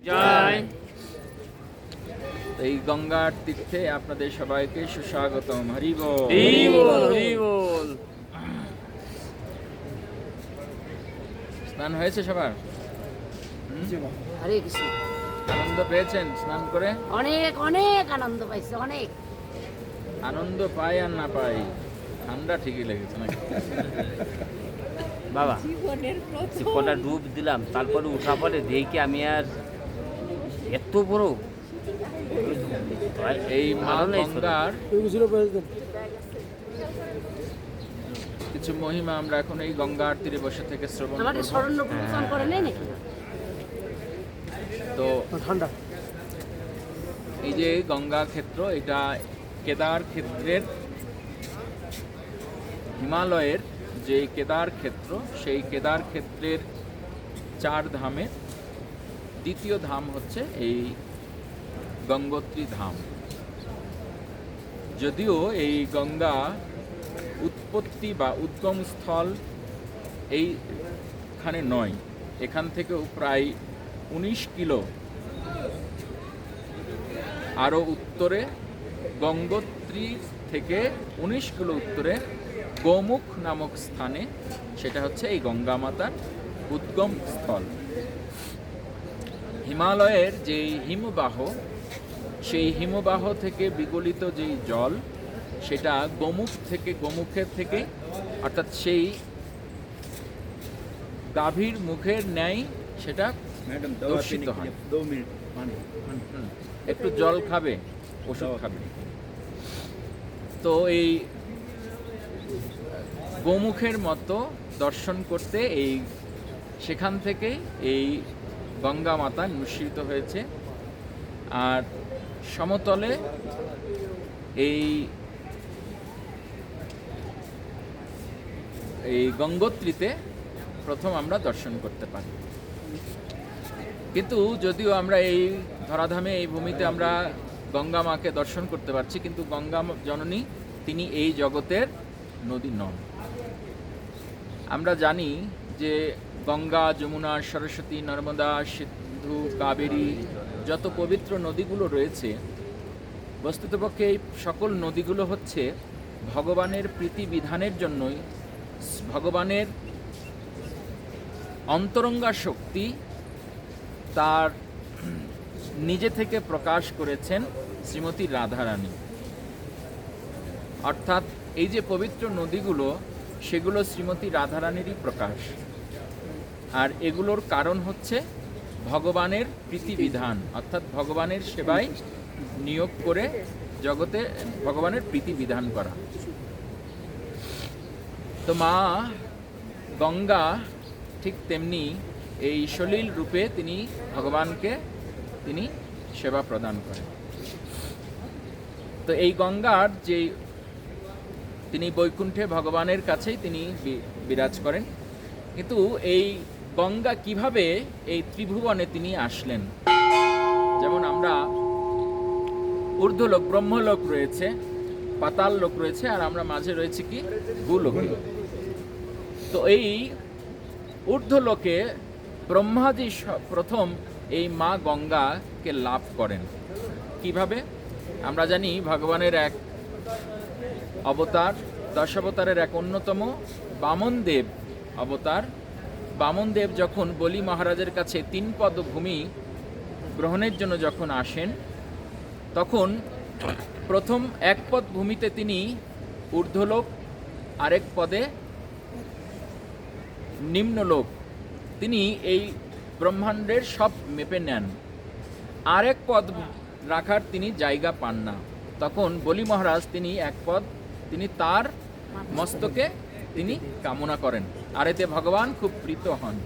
জয়। এই গঙ্গার তীর্থে আপনাদের সবাইকে সুস্বাগতম। হরি বল। হরি বল, হরি বল। স্নান হয়েছে সবার? হরে কৃষ্ণ। আনন্দ পেয়েছেন স্নান করে? অনেক অনেক আনন্দ পাইছে, অনেক। আনন্দ পাই আর না পাই, ঠান্ডা ঠিকই লেগেছে নাকি? বাবা কটা ডুব দিলাম, তারপরে উঠা পরে দেখি আমি আর এত বড় এই মা ভালো নেই গঙ্গার কিছু মহিমা আমরা এখন এই গঙ্গার তীরে বসে থেকে শ্রবণ আমাদের করব। স্মরণ প্রতিষ্ঠান করে নেই নাকি? তো ঠান্ডা। এই যে গঙ্গা ক্ষেত্র, এটা কেদার ক্ষেত্রের, হিমালয়ের যে কেদার ক্ষেত্র, সেই কেদার ক্ষেত্রের 4 ধামের দ্বিতীয় ধাম হচ্ছে এই গঙ্গোত্রী ধাম। যদিও এই গঙ্গা উৎপত্তি বা উদ্গম স্থল এইখানে নয়, এখান থেকেও প্রায় 19 কিলো আরও উত্তরে, গঙ্গোত্রী থেকে 19 কিলো উত্তরে গোমুখ নামক স্থানে, সেটা হচ্ছে এই গঙ্গা মাতার উদ্গম স্থল। হিমালয়ের যে হিমবাহ, সেই হিমবাহ থেকে বিগলিত যেই জল, সেটা গোমুখের থেকে অর্থাৎ সেই গাভীর মুখের ন্যায় সেটা দূষিত হয়। একটু জল খাবে, ওষুধ খাবে। তো এই গোমুখের মতো দর্শন করতে সেখান থেকে এই গঙ্গা মাতা নিঃসৃত হয়েছে। আর সমতলে এই গঙ্গোত্রীতে প্রথম আমরা দর্শন করতে পারি। কিন্তু যদিও আমরা এই ধরাধামে, এই ভূমিতে আমরা গঙ্গা মাকে দর্শন করতে পারছি, কিন্তু গঙ্গা জননী তিনি এই জগতের নদী নন। আমরা জানি যে গঙ্গা, যমুনা, সরস্বতী, নর্মদা, সিন্ধু, কাবেরী, যত পবিত্র নদীগুলো রয়েছে, বস্তুতপক্ষে এই সকল নদীগুলো হচ্ছে ভগবানের প্রীতি বিধানের জন্যই, ভগবানের অন্তরঙ্গা শক্তি তার নিজে থেকে প্রকাশ করেছেন শ্রীমতী রাধারানী। অর্থাৎ এই যে পবিত্র নদীগুলো, সেগুলো শ্রীমতী রাধারানীরই প্রকাশ। আর এগুলোর কারণ হচ্ছে ভগবানের প্রীতিবিধান, অর্থাৎ ভগবানের সেবায় নিয়োগ করে জগতে ভগবানের প্রীতিবিধান করা। তো মা গঙ্গা ঠিক তেমনি এই সলিল রূপে তিনি ভগবানকে তিনি সেবা প্রদান করেন। তো এই গঙ্গার যে তিনি বৈকুণ্ঠে ভগবানের কাছেই তিনি বিরাজ করেন। কিন্তু এই গঙ্গা কিভাবে এই ত্রিভুবনে তিনি আসলেন? যেমন আমরা ঊর্ধ্বলোক, ব্রহ্মলোক রয়েছে, পাতাল লোক রয়েছে, আর আমরা মাঝে রয়েছে কি ভূলোকে। তো এই ঊর্ধ্বলোকে ব্রহ্মাজি প্রথম এই মা গঙ্গাকে লাভ করেন। কিভাবে? আমরা জানি ভগবানের এক অবতার, দশাবতারের এক অন্যতম বামনদেব অবতার। বামনদেব যখন বলি মহারাজের কাছে 3 পদ ভূমি গ্রহণের জন্য যখন আসেন, তখন প্রথম 1 পদ ভূমিতে তিনি ঊর্ধ্বলোক, আরেক পদে নিম্নলোক, তিনি এই ব্রহ্মাণ্ডের সব মেপে নেন। আরেক পদ রাখার তিনি জায়গা পান না। তখন বলি মহারাজ তিনি 1 পদ তিনি তার মস্তকে তিনি কামনা করেন, আর এতে ভগবান খুব প্রীত হন।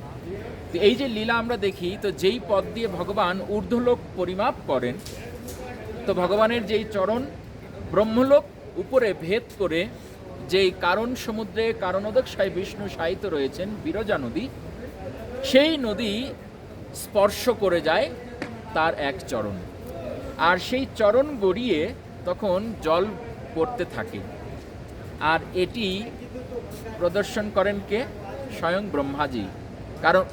তো এই যে লীলা আমরা দেখি, তো যেই পদ দিয়ে ভগবান ঊর্ধ্বলোক পরিমাপ করেন, তো ভগবানের যেই চরণ ব্রহ্মলোক উপরে ভেদ করে যেই কারণ সমুদ্রে কারণোদকশায় বিষ্ণু শায়িত রয়েছেন বিরজা নদী, সেই নদী স্পর্শ করে যায় তার এক চরণ, আর সেই চরণ গড়িয়ে তখন জল পড়তে থাকে। আর এটি প্রদর্শন করেন কে? স্বয়ং ব্রহ্মাজি। কারণ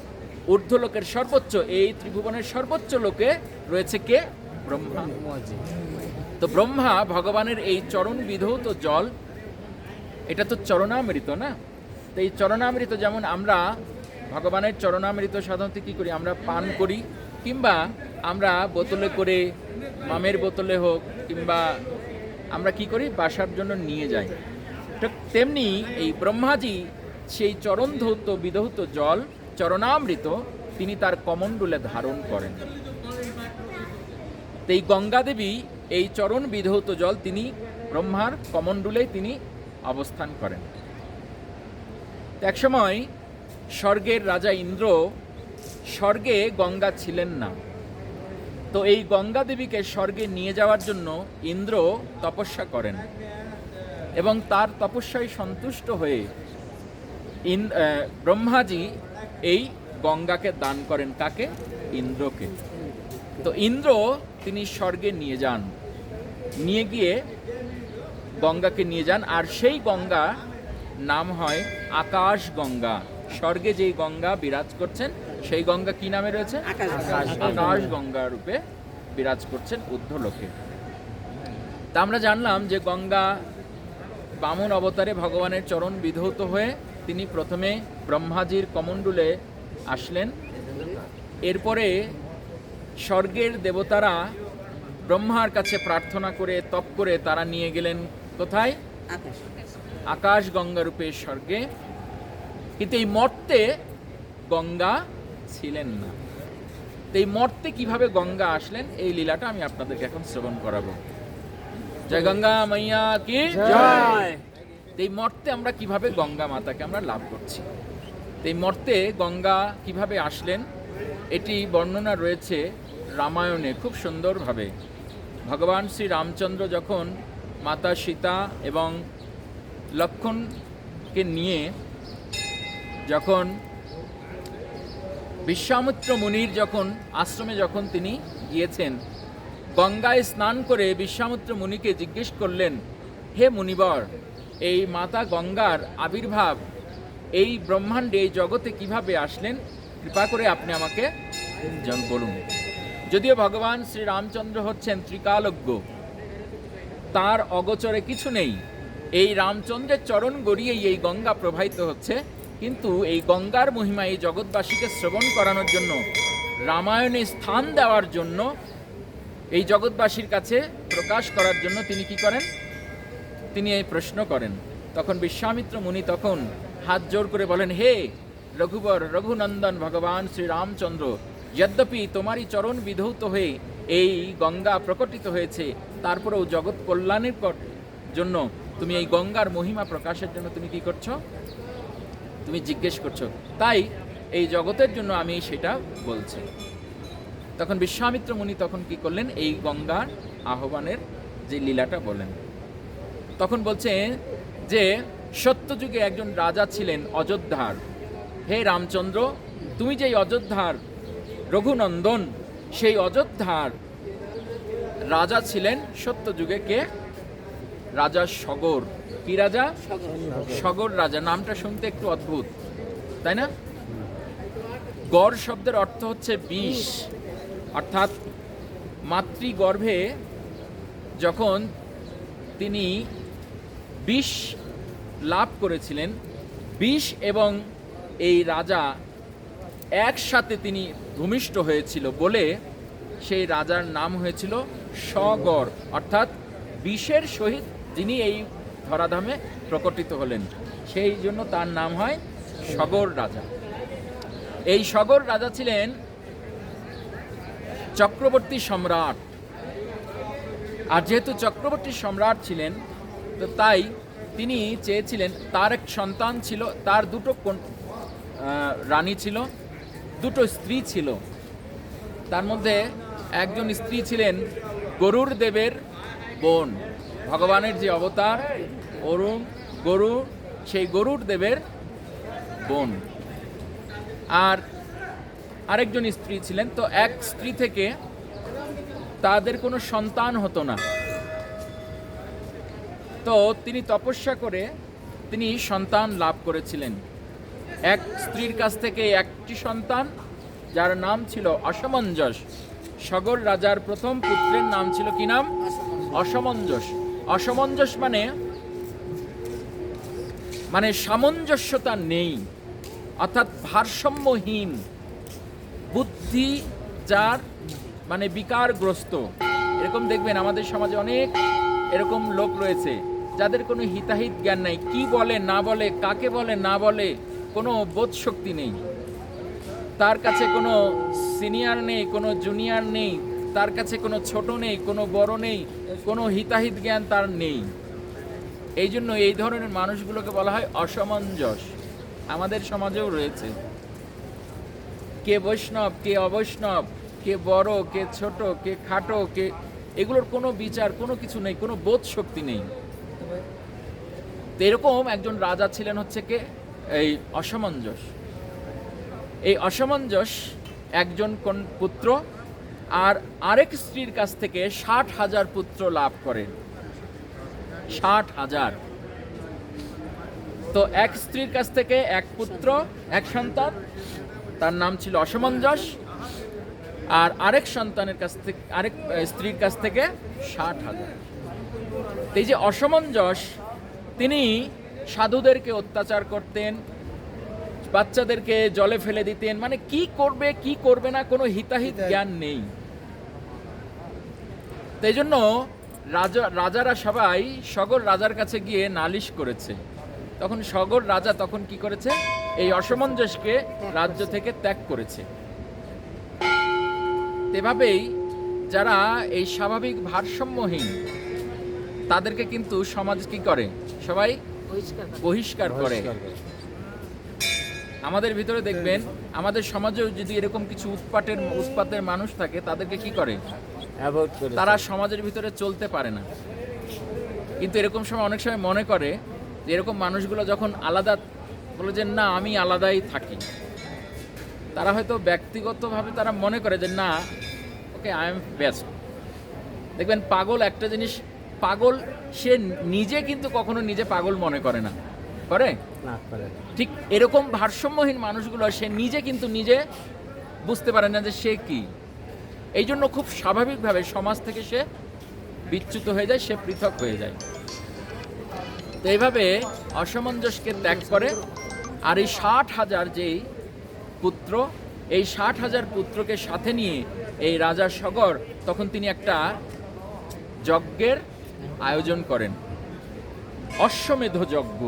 ঊর্ধ্বলোকের সর্বোচ্চ, এই ত্রিভুবনের সর্বোচ্চ লোকে রয়েছে কে? ব্রহ্মা। তো ব্রহ্মা ভগবানের এই চরণ বিধৌত জল, এটা তো চরণামৃত না? তো এই চরণামৃত, যেমন আমরা ভগবানের চরণামৃত সাধারণত কী করি, আমরা পান করি, কিংবা আমরা বোতলে করে, মামের বোতলে হোক, কিংবা আমরা কি করি, বাসার জন্য নিয়ে যাই। ঠিক তেমনি এই ব্রহ্মাজি সেই চরণ ধৌত বিধৌত জল, চরণামৃত, তিনি তার কমণ্ডলে ধারণ করেন। তো এই গঙ্গা দেবী এই চরণ বিধৌত জল তিনি ব্রহ্মার কমণ্ডলে তিনি অবস্থান করেন। একসময় স্বর্গের রাজা ইন্দ্র, স্বর্গে গঙ্গা ছিলেন না, তো এই গঙ্গা দেবীকে স্বর্গে নিয়ে যাওয়ার জন্য ইন্দ্র তপস্যা করেন, এবং তার তপস্যায় সন্তুষ্ট হয়ে ব্রহ্মাজি এই গঙ্গাকে দান করেন। কাকে? ইন্দ্রকে। তো ইন্দ্র তিনি স্বর্গে নিয়ে যান, নিয়ে গিয়ে গঙ্গাকে নিয়ে যান, আর সেই গঙ্গা নাম হয় আকাশ গঙ্গা। স্বর্গে যেই গঙ্গা বিরাজ করছেন সেই গঙ্গা কি নামে রয়েছে? আকাশ গঙ্গা রূপে বিরাজ করছেন ঊর্ধ্বলোকে। তা আমরা জানলাম যে গঙ্গা বামন অবতারে ভগবানের চরণ বিধৌত হয়ে তিনি প্রথমে ব্রহ্মাজির কমণ্ডলে আসলেন। এরপরে স্বর্গের দেবতারা ব্রহ্মার কাছে প্রার্থনা করে, তপ করে তারা নিয়ে গেলেন কোথায়? আকাশ গঙ্গা রূপে স্বর্গে। কিন্তু এই মর্তে গঙ্গা ছিলেন না। তো এই মর্তে কিভাবে গঙ্গা আসলেন, এই লীলাটা আমি আপনাদেরকে এখন শ্রবণ করাবো। জয় গঙ্গা মাইয়া কি জয়। এই মর্তে আমরা কিভাবে গঙ্গা মাতাকে আমরা লাভ করছি, এই মর্তে গঙ্গা কিভাবে আসলেন, এটি বর্ণনা রয়েছে রামায়ণে খুব সুন্দরভাবে। ভগবান শ্রী রামচন্দ্র যখন মাতা সীতা এবং লক্ষ্মণকে নিয়ে যখন বিশ্বামিত্র মুনির আশ্রমে যখন তিনি গিয়েছেন, গঙ্গায় স্নান করে বিশ্বামিত্র মুনিকে জিজ্ঞেস করলেন, হে মুনিবর, এই মাতা গঙ্গার আবির্ভাব এই ব্রহ্মাণ্ডে, এই জগতে কিভাবে আসলেন, কৃপা করে আপনি আমাকে বলুন। যদিও ভগবান শ্রী রামচন্দ্র হচ্ছেন ত্রিকালজ্ঞ, তার অগোচরে কিছু নেই, এই রামচন্দ্রের চরণ গড়িয়েই এই গঙ্গা প্রবাহিত হচ্ছে, কিন্তু এই গঙ্গার মহিমা এই জগৎবাসীকে শ্রবণ করানোর জন্য, রামায়ণে স্থান দেওয়ার জন্য, এই জগৎবাসীর কাছে প্রকাশ করার জন্য তিনি কি করেন, তিনি এই প্রশ্ন করেন। তখন বিশ্বামিত্র মুনি তখন হাত জোর করে বলেন, হে রঘুবর, রঘুনন্দন ভগবান শ্রী রামচন্দ্র, যদ্যপি তোমারই চরণ বিধৌত হয়ে এই গঙ্গা প্রকটিত হয়েছে, তারপরেও জগৎ কল্যাণের জন্য তুমি এই গঙ্গার মহিমা প্রকাশের জন্য তুমি কি করছো, তুমি জিজ্ঞেস করছো, তাই এই জগতের জন্য আমি সেটা বলছি। তখন বিশ্বামিত্র মুনি তখন কি করলেন, এই গঙ্গার আহ্বানের যে লীলাটা বলেন। তখন বলছেন যে সত্যযুগে একজন রাজা ছিলেন অযোধ্যার। হে রামচন্দ্র, তুমি যেই অযোধ্যার রঘুনন্দন, সেই অযোধ্যার রাজা ছিলেন সত্যযুগে কে? রাজা সগর। কি রাজা? সগর রাজা। নামটা শুনতে একটু অদ্ভুত, তাই না? গড় শব্দের অর্থ হচ্ছে বিষ, অর্থাৎ মাতৃগর্ভে যখন তিনি বিষ লাভ করেছিলেন, বিষ এবং এই রাজা একসাথে তিনি ভূমিষ্ঠ হয়েছিল বলে সেই রাজার নাম হয়েছিল সগর, অর্থাৎ বিষের সহিত যিনি এই ধরাধামে প্রকটিত হলেন, সেই জন্য তার নাম হয় সগর রাজা। এই সগর রাজা ছিলেন চক্রবর্তী সম্রাট, আর যেহেতু চক্রবর্তী সম্রাট ছিলেন, তো তাই তিনি চেয়েছিলেন, তার এক সন্তান ছিল, তার দুটো রানী ছিল, দুটো স্ত্রী ছিল। তার মধ্যে একজন স্ত্রী ছিলেন গরুর দেবের বোন, ভগবানের যে অবতার গরু, সেই গরুর দেবের বোন। আর আরেকজন স্ত্রী ছিলেন, তো এক স্ত্রী থেকে তাদের কোনো সন্তান হতো না, তো তিনি তপস্যা করে তিনি সন্তান লাভ করেছিলেন। এক স্ত্রীর কাছ থেকে একটি সন্তান, যার নাম ছিল অসমঞ্জস। সগর রাজার প্রথম পুত্রের নাম ছিল কি নাম? অসমঞ্জস। অসমঞ্জস মানে সামঞ্জস্যতা নেই, অর্থাৎ ভারসাম্যহীন বুদ্ধি, যার মানে বিকারগ্রস্ত। এরকম দেখবেন আমাদের সমাজে অনেক এরকম লোক রয়েছে যাদের কোনো হিতাহিত জ্ঞান নাই, কি বলে না বলে, কাকে বলে না বলে কোনো বোধ শক্তি নেই। তার কাছে কোনো সিনিয়র নেই, কোনো জুনিয়র নেই, তার কাছে কোনো ছোট নেই, কোনো বড় নেই, কোনো হিতাহিত জ্ঞান তার নেই। এই জন্য এই ধরনের মানুষগুলোকে বলা হয় অসমঞ্জস। আমাদের সমাজেও রয়েছে। কে বৈষ্ণব, কে অবৈষ্ণব, কে বড়, কে ছোট, কে খাটো, কে, এগুলোর কোনো বিচার, কোনো কিছু নেই, কোনো বোধ শক্তি নেই। তো এরকম একজন রাজা ছিলেন হচ্ছে কে? এই অসমঞ্জস। এই অসমঞ্জস একজন কোন পুত্র আর আরেক স্ত্রীর কাছ থেকে 60,000 পুত্র লাভ করেন। 60,000। তো এক স্ত্রীর কাছ থেকে এক পুত্র, এক সন্তান, তার নাম ছিল অসমঞ্জস। আর আরেক সন্তানের কাছ থেকে, আরেক স্ত্রীর কাছ থেকে 60,000। এই যে অসমঞ্জস, তিনি সাধুদেরকে অত্যাচার করতেন, বাচ্চাদেরকে জলে ফেলে দিতেন, মানে কি করবে কি করবে না কোনো হিতাহিত জ্ঞান নেই। তাই জন্য রাজারা সবাই সগর রাজার কাছে গিয়ে নালিশ করেছে। তখন সগর রাজা তখন কি করেছে? এই অসমঞ্জসকে রাজ্য থেকে ত্যাগ করেছে। এভাবেই যারা এই স্বাভাবিক ভারসাম্যহীন, তাদেরকে কিন্তু সমাজ কি করে? সবাই বহিষ্কার করে। আমাদের ভিতরে দেখবেন, আমাদের সমাজেও যদি এরকম কিছু উৎপাতের মানুষ থাকে, তাদেরকে কি করে? তারা সমাজের ভিতরে চলতে পারে না। কিন্তু এরকম সময় অনেক সময় মনে করে যে এরকম মানুষগুলো যখন আলাদা, বলে যে না আমি আলাদাই থাকি, তারা হয়তো ব্যক্তিগতভাবে তারা মনে করে যে না, ওকে আই এম বেস্ট। দেখবেন পাগল একটা জিনিস, পাগল সে নিজে কিন্তু কখনো নিজে পাগল মনে করে না, করে? ঠিক এরকম ভারসাম্যহীন মানুষগুলো সে নিজে কিন্তু নিজে বুঝতে পারে না যে সে কি। এই জন্য খুব স্বাভাবিকভাবে সমাজ থেকে সে বিচ্যুত হয়ে যায়, সে পৃথক হয়ে যায়। তো এইভাবে অসমঞ্জসকে ত্যাগ করে। আর এই 60,000 যেই পুত্র, এই 60,000 পুত্রকে সাথে নিয়ে এই রাজা সগর তখন তিনি একটা যজ্ঞের আয়োজন করেন, অশ্বমেধ যজ্ঞ।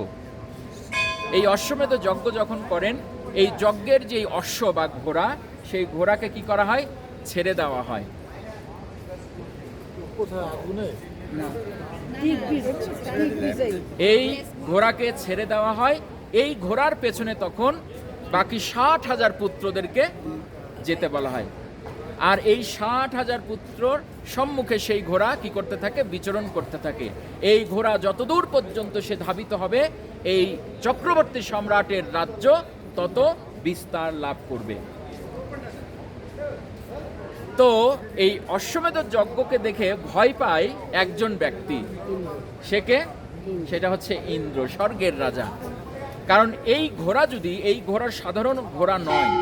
এই অশ্বমেধ যজ্ঞ যখন করেন, এই যজ্ঞের যে অশ্ব বা ঘোড়া, সেই ঘোড়াকে কি করা হয়? ছেড়ে দেওয়া হয়। এই ঘোড়াকে ছেড়ে দেওয়া হয়। এই ঘোড়ার পেছনে তখন বাকি 60,000 পুত্রদেরকে যেতে বলা হয়। আর এই 60,000 পুত্রর সম্মুখে সেই ঘোড়া কি করতে থাকে? বিচরণ করতে থাকে। এই ঘোড়া যতদূর পর্যন্ত সে ধাবিত হবে, এই চক্রবর্তী সম্রাটের রাজ্য তত বিস্তার লাভ করবে। তো এই অশ্বমেধ যজ্ঞকে দেখে ভয় পায় একজন ব্যক্তি। সে কে? সেটা হচ্ছে ইন্দ্র, স্বর্গের রাজা। কারণ এই ঘোড়া যদি, এই ঘোড়া সাধারণ ঘোড়া নয়,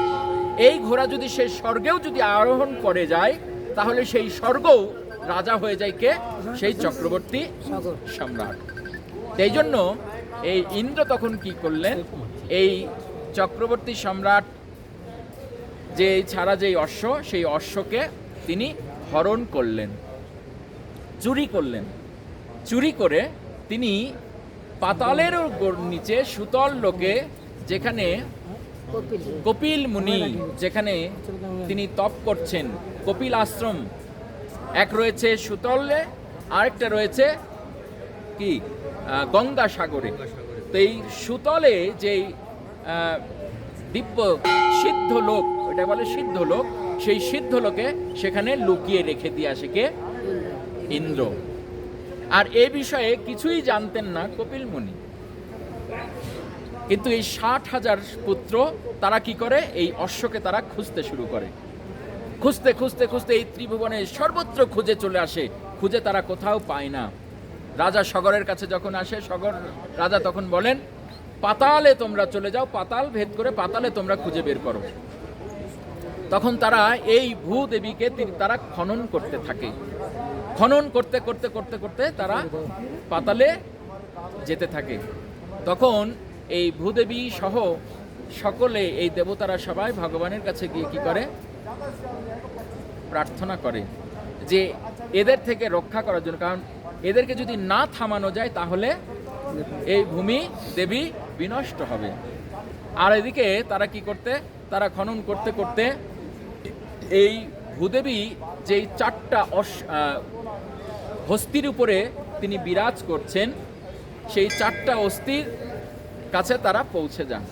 এই ঘোড়া যদি সে স্বর্গেও যদি আরোহণ করে যায়, তাহলে সেই স্বর্গও রাজা হয়ে যায় কে? সেই চক্রবর্তী সম্রাট। এই জন্য এই ইন্দ্র তখন কি করলেন? এই চক্রবর্তী সম্রাট যে ছাড়া যেই অশ্ব, সেই অশ্বকে তিনি হরণ করলেন, চুরি করলেন। চুরি করে তিনি পাতালের নিচে সুতল লোকে, যেখানে কপিল মুনি, যেখানে তিনি তপ করছেন, কপিল আশ্রম এক রয়েছে সুতলে, আরেকটা রয়েছে কি গঙ্গা সাগরে। তো এই সুতলে যেই দিব্য সিদ্ধ লোক, ওটা বলে সিদ্ধ লোক, সেই সিদ্ধ লোকে সেখানে লুকিয়ে রেখে দিয়ে আসে কে? ইন্দ্র। আর এ বিষয়ে কিছুই জানতেন না কপিল মুনি। কিন্তু এই 60,000 পুত্র তারা কি করে? এই অশ্বকে তারা খুঁজতে শুরু করে। খুঁজতে খুঁজতে খুঁজতে এই ত্রিভুবনে সর্বত্র খুঁজে চলে আসে, খুঁজে তারা কোথাও পায় না। রাজা সগরের কাছে যখন আসে, সগর রাজা তখন বলেন, পাতালে তোমরা চলে যাও, পাতাল ভেদ করে পাতালে তোমরা খুঁজে বের করো। তখন তারা এই ভূদেবীকে তারা খনন করতে থাকে। খনন করতে করতে করতে করতে তারা পাতালে যেতে থাকে। তখন এই ভূদেবী সহ সকলে, এই দেবতারা সবাই ভগবানের কাছে গিয়ে কি করে? প্রার্থনা করে যে এদের থেকে রক্ষা করার জন্য, কারণ এদেরকে যদি না থামানো যায় তাহলে এই ভূমি দেবী বিনষ্ট হবে। আর এদিকে তারা কি করতে, তারা খনন করতে করতে এই ভূদেবী যেই 4টা হস্তির উপরে তিনি বিরাজ করছেন, সেই 4টা অস্থির কাছে তারা পৌঁছে যান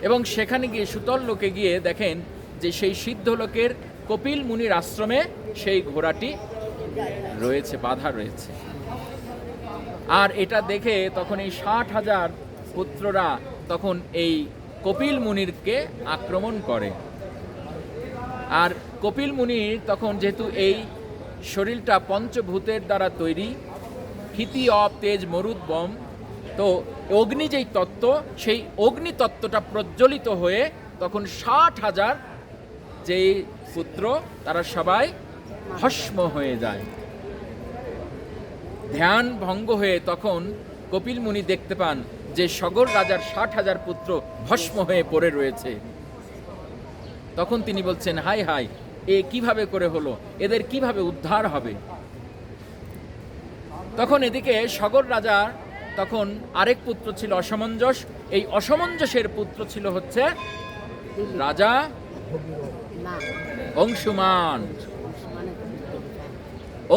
এবং সেখানে গিয়ে সুতল লোকে গিয়ে দেখেন যে সেই সিদ্ধ লোকের কপিল মুনির আশ্রমে সেই ঘোড়াটি রয়েছে, বাধা রয়েছে। আর এটা দেখে তখন এই 60,000 পুত্ররা তখন এই কপিল মুনিরকে আক্রমণ করে। আর কপিল মুনির তখন যেহেতু এই শরীরটা পঞ্চভূতের দ্বারা তৈরি, ক্ষিতি অপ তেজ মরুদ বম, তো অগ্নি যেই তত্ত্ব, সেই অগ্নি তত্ত্বটা প্রজ্বলিত হয়ে তখন 60,000 যেই পুত্র তারা সবাই ভস্ম হয়ে যায়। ধ্যান ভঙ্গ হয়ে তখন কপিল মুনি দেখতে পান যে সগর রাজার 60,000 পুত্র ভস্ম হয়ে পড়ে রয়েছে। তখন তিনি বলছেন, হাই হাই, এ কিভাবে করে হলো, এদের কিভাবে উদ্ধার হবে? তখন এদিকে সগর রাজা তখন আরেক পুত্র ছিল অসমঞ্জস। এই অসমঞ্জসের পুত্র ছিল হচ্ছে রাজা অংশুমান।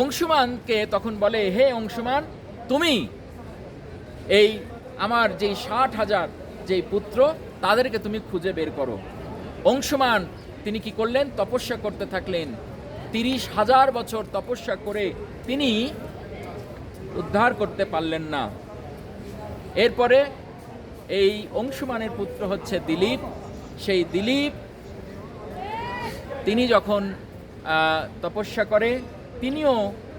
অংশুমানকে তখন বলে, হে অংশুমান, তুমি এই আমার যেই 60,000 যেই পুত্র তাদেরকে তুমি খুঁজে বের করো। অংশুমান তিনি কি করলেন? তপস্যা করতে থাকলেন। 30,000 বছর তপস্যা করে তিনি উদ্ধার করতে পারলেন না। এরপরে এই অংশুমানের পুত্র হচ্ছে দিলীপ। সেই দিলীপ তিনি যখন তপস্যা করে, তিনিও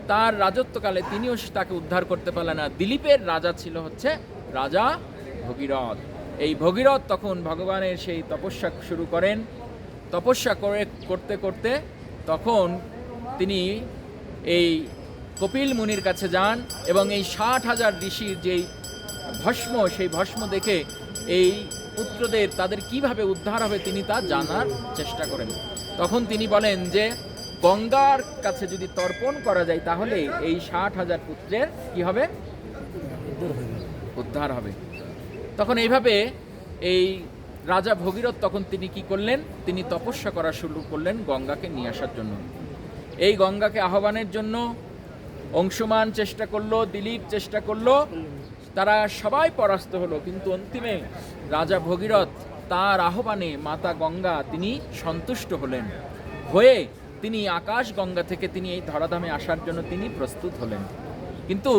তার রাজত্বকালে তিনিও তাকে উদ্ধার করতে পারলেন না। দিলীপের রাজা ছিল হচ্ছে রাজা ভগীরথ। এই ভগীরথ তখন ভগবানের সেই তপস্যা শুরু করেন। তপস্যা করতে করতে তখন তিনি এই কপিল মুনির কাছে যান এবং এই 60,000 ঋষির যেই ভস্ম, সেই ভস্ম দেখে এই পুত্রদের তাদের কিভাবে উদ্ধার হবে তিনি তা জানার চেষ্টা করেন। তখন তিনি বলেন যে গঙ্গার কাছে যদি তর্পণ করা যায় তাহলে এই 60,000 পুত্রের কি হবে? উদ্ধার হবে। তখন এইভাবে এই রাজা ভগীরথ তখন তিনি কি করলেন? তিনি তপস্যা করা শুরু করলেন গঙ্গাকে নিয়ে আসার জন্য। এই গঙ্গাকে আহ্বানের জন্য অংশুমান চেষ্টা করলো, দিলীপ চেষ্টা করলো, তারা সবাই পরাস্ত হলো। কিন্তু অন্তিমে রাজা ভগীরথ তার আহ্বানে মাতা গঙ্গা তিনি সন্তুষ্ট হলেন, হয়ে তিনি আকাশ গঙ্গা থেকে তিনি এই ধরাধামে আসার জন্য তিনি প্রস্তুত হলেন। কিন্তু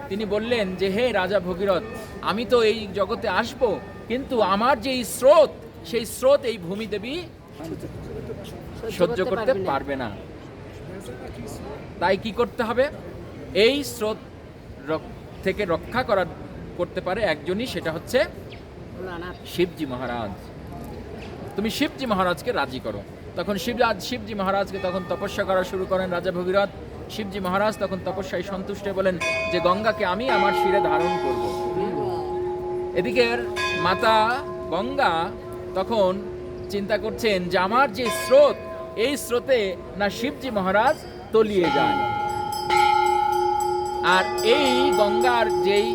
তিনি বললেন যে হে রাজা ভগীরথ, আমি তো এই জগতে আসব, কিন্তু আমার যে স্রোত, সেই স্রোত এই ভূমি দেবী সহ্য করতে পারবে না। তাই কি করতে হবে? এই স্রোত থেকে রক্ষা করতে পারে একজনই, সেটা হচ্ছে শিবজি মহারাজ। তুমি শিবজি মহারাজকে রাজি করো। তখন শিবজি মহারাজকে তখন তপস্যা করা শুরু করেন রাজা ভগীরথ। শিবজি মহারাজ তখন তপস্যায় সন্তুষ্ট বলেন যে গঙ্গাকে আমি আমার শিরে ধারণ করব। এদিকে মাতা গঙ্গা তখন চিন্তা করছেন যে আমার যে স্রোত, এই স্রোতে না শিবজি মহারাজ তলিয়ে যায়। আর এই গঙ্গার যেই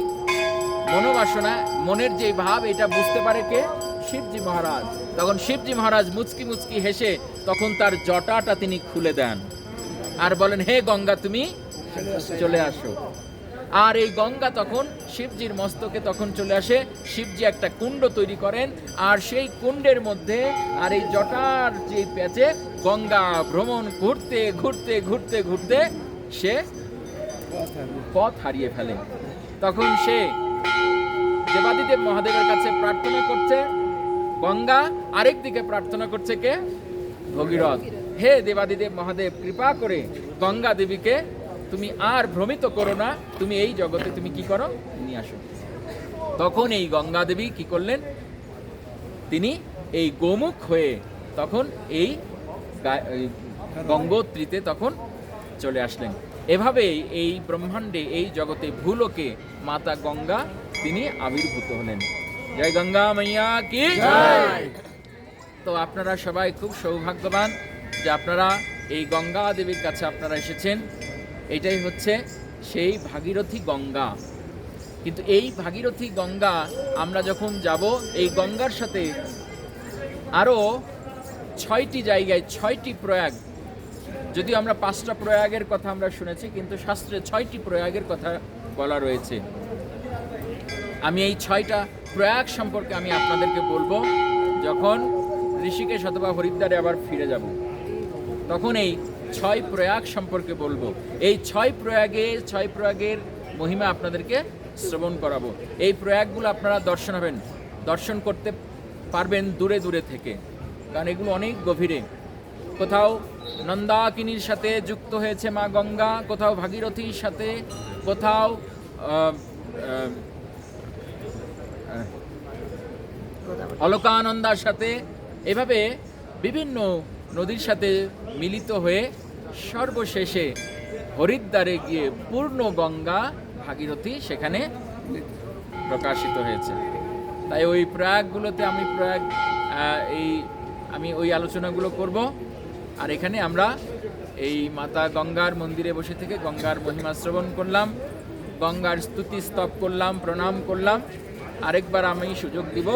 মনোবাসনা, মনের যে ভাব, এটা বুঝতে পারে কে? শিবজি মহারাজ। তখন শিবজি মহারাজ মুচকি মুচকি হেসে তখন তার জটাটা তিনি খুলে দেন আর বলেন, হে গঙ্গা তুমি চলে আসো। আর এই গঙ্গা তখন শিবজির মস্তকে তখন চলে আসে। শিবজি একটা কুণ্ড তৈরি করেন আর সেই কুণ্ডের মধ্যে আর এই জটার যে প্যাচে গঙ্গা ভ্রমণ ঘুরতে ঘুরতে ঘুরতে ঘুরতে সে পথ হারিয়ে ফেলে। তখন সে দেবাদিদেব মহাদেবের কাছে প্রার্থনা করছে গঙ্গা, আরেক দিকে প্রার্থনা করছে কে? ভগীরথ। হে দেবাদিদেব মহাদেব, কৃপা করে গঙ্গা দেবীকে তুমি আর ভ্রমিত করো না, তুমি এই জগতে তুমি কি করো, নিয়ে আসো। তখন এই গঙ্গা দেবী কি করলেন? তিনি এই গোমুখ হয়ে তখন এই গঙ্গোত্রীতে তখন চলে আসলেন। এভাবেই এই ব্রহ্মাণ্ডে, এই জগতে, ভূলোকে মাতা গঙ্গা তিনি আবির্ভূত হলেন। জয় গঙ্গা মাইয়া কি জয়। তো আপনারা সবাই খুব সৌভাগ্যবান যে আপনারা এই গঙ্গা দেবীর কাছে আপনারা এসেছেন। এটাই হচ্ছে সেই ভাগীরথী গঙ্গা। কিন্তু এই ভাগীরথী গঙ্গা আমরা যখন যাব, এই গঙ্গার সাথে আরও 6টি জায়গায় 6টি প্রয়াগ, যদিও আমরা 5টা প্রয়াগের কথা আমরা শুনেছি, কিন্তু শাস্ত্রে 6টি প্রয়াগের কথা বলা রয়েছে। আমি এই 6টা প্রয়াগ সম্পর্কে আমি আপনাদেরকে বলবো যখন ঋষিকেশ অথবা হরিদ্বারে আবার ফিরে যাব, তখন এই 6 প্রয়াগ সম্পর্কে বলবো। এই 6 প্রয়াগের মহিমা আপনাদেরকে শ্রবণ করাবো। এই প্রয়াগগুলো আপনারা দর্শন করতে পারবেন দূরে দূরে থেকে, কারণ এগুলো অনেক গভীরে। কোথাও নন্দাকিনীর সাথে যুক্ত হয়েছে মা গঙ্গা, কোথাও ভাগীরথীর সাথে, কোথাও অলকানন্দার সাথে, এভাবে বিভিন্ন নদীর সাথে মিলিত হয়ে সর্বশেষে হরিদ্বারে গিয়ে পূর্ণ গঙ্গা ভাগীরথী সেখানে প্রকাশিত হয়েছে। তাই ওই প্রয়াগগুলোতে আমি ওই আলোচনাগুলো করব। আর এখানে আমরা এই মাতা গঙ্গার মন্দিরে বসে থেকে গঙ্গার মহিমা শ্রবণ করলাম, গঙ্গার স্তুতি স্তব করলাম, প্রণাম করলাম। আরেকবার আমি সুযোগ দিব